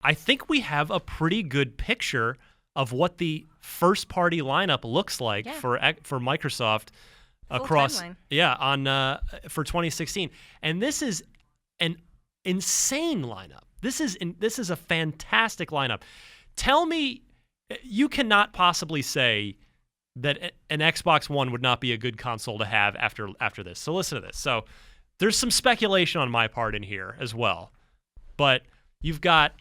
I think we have a pretty good picture of what the first-party lineup looks like for Microsoft across for 2016. And this is an insane lineup. This is a fantastic lineup. Tell me, you cannot possibly say that an Xbox One would not be a good console to have after this. So listen to this. So there's some speculation on my part in here as well. But you've got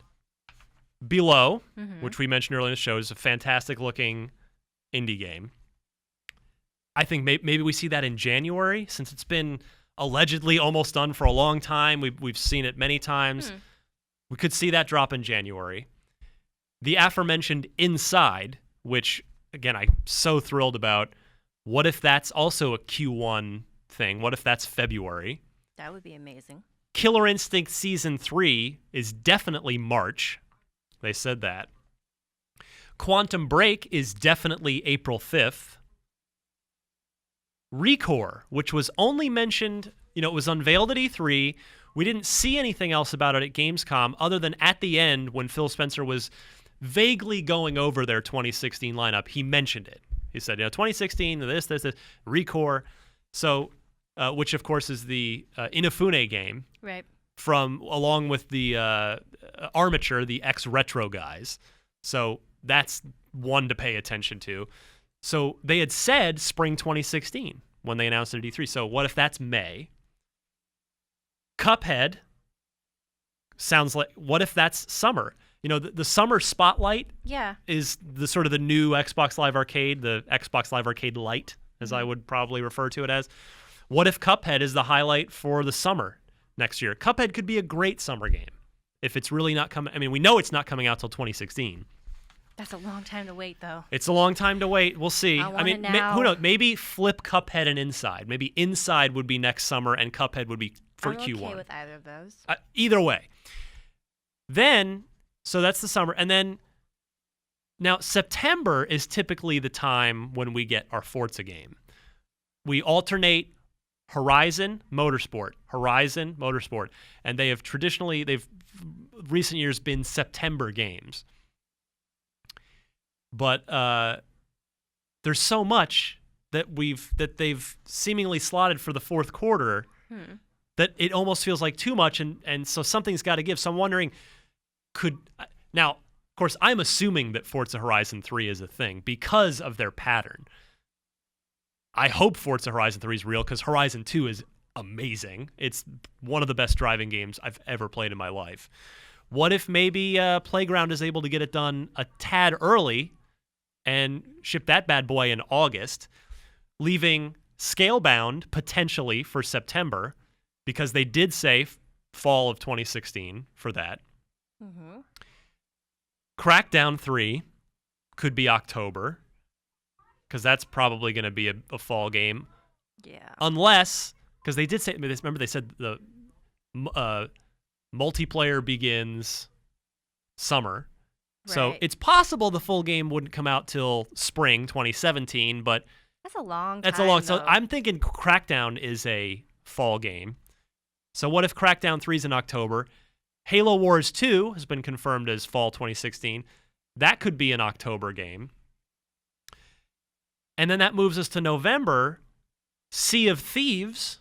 Below, which we mentioned earlier in the show, is a fantastic-looking indie game. I think maybe we see that in January, since it's been allegedly almost done for a long time. We've seen it many times. We could see that drop in January. The aforementioned Inside, which, again, I'm so thrilled about. What if that's also a Q1 thing? What if that's February? That would be amazing. Killer Instinct Season 3 is definitely March. They said that. Quantum Break is definitely April 5th. Recore, which was only mentioned, it was unveiled at E3. We didn't see anything else about it at Gamescom other than at the end when Phil Spencer was vaguely going over their 2016 lineup. He mentioned it. He said, 2016, this, Recore. So, which of course is the Inafune game. Right. Along with the Armature, the ex-Retro guys. So that's one to pay attention to. So they had said spring 2016 when they announced it at E3. So what if that's May? Cuphead sounds like, what if that's summer? The summer spotlight is the sort of the new Xbox Live Arcade, the Xbox Live Arcade Lite, as I would probably refer to it as. What if Cuphead is the highlight for the summer next year? Cuphead could be a great summer game if it's really not coming. I mean, we know it's not coming out till 2016. That's a long time to wait, though. It's a long time to wait. We'll see. I mean, who knows? Maybe flip Cuphead and Inside. Maybe Inside would be next summer and Cuphead would be for Q1. I'm okay with either of those. Either way. Then, so that's the summer. And then, now September is typically the time when we get our Forza game. We alternate Horizon, Motorsport, and they've recent years been September games. But there's so much that they've seemingly slotted for the fourth quarter that it almost feels like too much, and so something's got to give. So I'm wondering, now, of course, I'm assuming that Forza Horizon 3 is a thing because of their pattern. I hope Forza Horizon 3 is real because Horizon 2 is amazing. It's one of the best driving games I've ever played in my life. What if maybe Playground is able to get it done a tad early and ship that bad boy in August, leaving Scalebound potentially for September because they did say fall of 2016 for that. Crackdown 3 could be October because that's probably going to be a fall game. Yeah. Unless, because they did say, remember they said the multiplayer begins summer. Right. So it's possible the full game wouldn't come out till spring 2017, but that's a long time. That's a long. Though. So I'm thinking Crackdown is a fall game. So what if Crackdown 3 is in October? Halo Wars 2 has been confirmed as fall 2016. That could be an October game. And then that moves us to November. Sea of Thieves,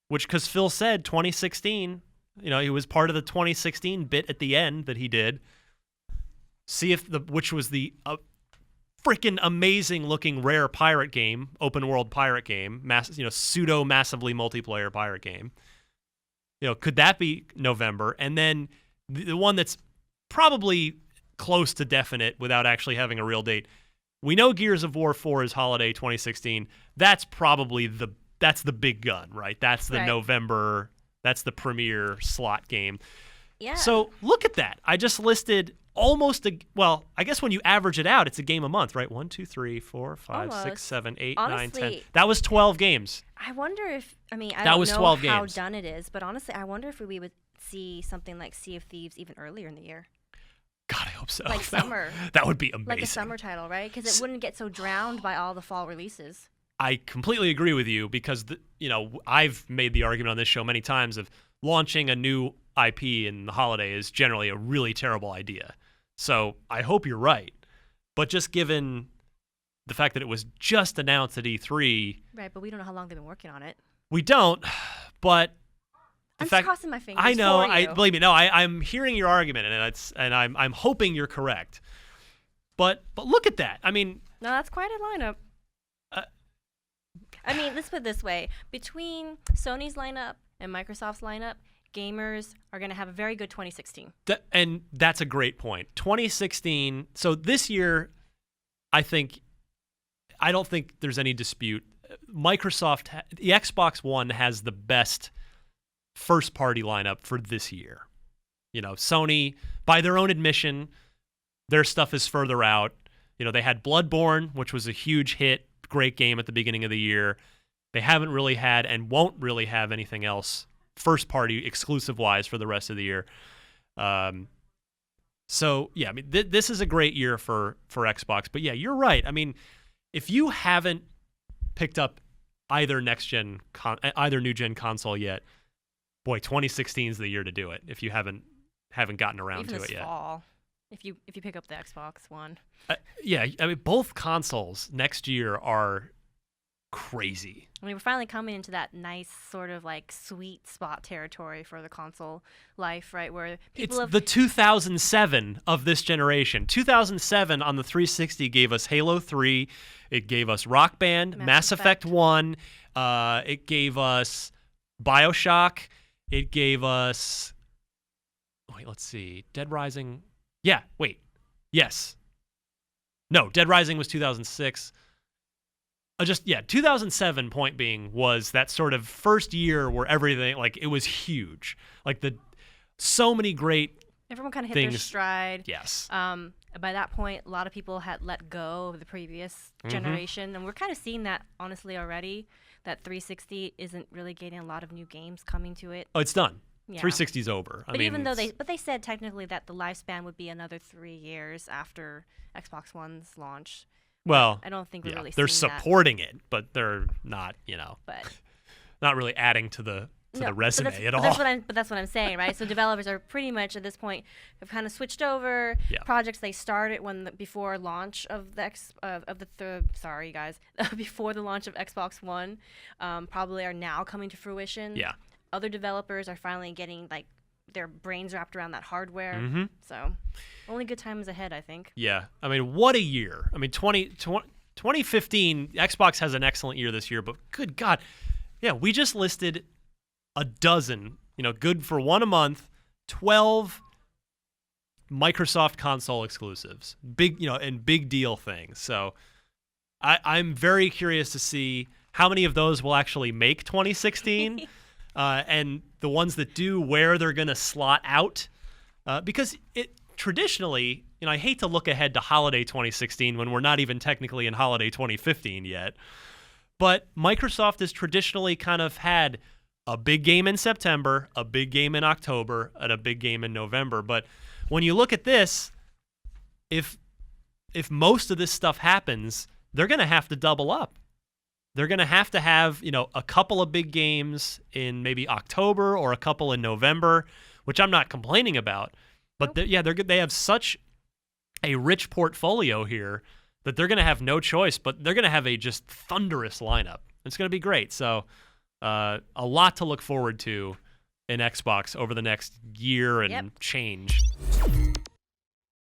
which, because Phil said 2016, he was part of the 2016 bit at the end that he did. Which was the freaking amazing looking rare pirate game, open world pirate game, pseudo massively multiplayer pirate game. Could that be November? And then the one that's probably close to definite without actually having a real date. We know Gears of War 4 is holiday 2016. That's probably that's the big gun, right? That's the November, that's the premier slot game. Yeah. So look at that. I just listed I guess when you average it out, it's a game a month, right? 1, 2, 3, 4, 5, 6, 7, 8, honestly, 9, 10. That was 12 games. I wonder if, I don't know 12 how games. done it is, but honestly, I wonder if we would see something like Sea of Thieves even earlier in the year. God, I hope so. Like summer. That would be amazing. Like a summer title, right? Because it wouldn't get so drowned by all the fall releases. I completely agree with you because, I've made the argument on this show many times of launching a new IP in the holiday is generally a really terrible idea. So I hope you're right. But just given the fact that it was just announced at E3. Right, but we don't know how long they've been working on it. We don't, but I'm just crossing my fingers. I know. For you. Believe me. No, I'm hearing your argument, and I'm hoping you're correct. But look at that. I mean, no, that's quite a lineup. I mean, let's put it this way: between Sony's lineup and Microsoft's lineup, gamers are going to have a very good 2016. And that's a great point. 2016. So this year, I don't think there's any dispute. Microsoft, the Xbox One has the best first-party lineup for this year. You know, Sony, by their own admission, their stuff is further out. You know, they had Bloodborne, which was a huge hit, great game at the beginning of the year. They haven't really had and won't really have anything else first-party exclusive-wise for the rest of the year. So, yeah, I mean, this is a great year for Xbox. But, yeah, you're right. I mean, if you haven't picked up either either new-gen console yet, boy, 2016 is the year to do it if you haven't gotten around to it yet. Fall, if you pick up the Xbox One. Yeah, I mean, both consoles next year are crazy. I mean, we're finally coming into that nice sort of like sweet spot territory for the console life, right? Where people the 2007 of this generation. 2007 on the 360 gave us Halo 3. It gave us Rock Band, Mass Effect 1. It gave us BioShock. It gave us... Wait, let's see. Dead Rising... Yeah, wait. Yes. No, Dead Rising was 2006. 2007, point being, was that sort of first year where everything, like, it was huge. Like, so many great everyone kind of hit their stride. Yes. By that point, a lot of people had let go of the previous generation, and we're kind of seeing that, honestly, already, that 360 isn't really getting a lot of new games coming to it. Oh, it's done. Yeah. 360's over. But even though they said technically that the lifespan would be another 3 years after Xbox One's launch. Well, I don't think we're really. They're supporting it, but they're not, but not really adding to the resume at all. That's what I'm saying, right? So developers are pretty much at this point have kind of switched over. Yeah. Projects they started before launch of before the launch of Xbox One, probably are now coming to fruition. Yeah. Other developers are finally getting like their brains wrapped around that hardware. Mm-hmm. So only good times ahead, I think. Yeah. I mean, what a year. I mean, 2015, Xbox has an excellent year this year, but good God. Yeah, we just listed a dozen, good for one a month, 12 Microsoft console exclusives. Big, and big deal things. So I'm very curious to see how many of those will actually make 2016. And the ones that do, where they're going to slot out. Because it traditionally, I hate to look ahead to holiday 2016 when we're not even technically in holiday 2015 yet. But Microsoft has traditionally kind of had a big game in September, a big game in October, and a big game in November. But when you look at this, if most of this stuff happens, they're going to have to double up. They're going to have, a couple of big games in maybe October or a couple in November, which I'm not complaining about. But they have such a rich portfolio here that they're going to have no choice, but they're going to have a just thunderous lineup. It's going to be great. So a lot to look forward to in Xbox over the next year and change.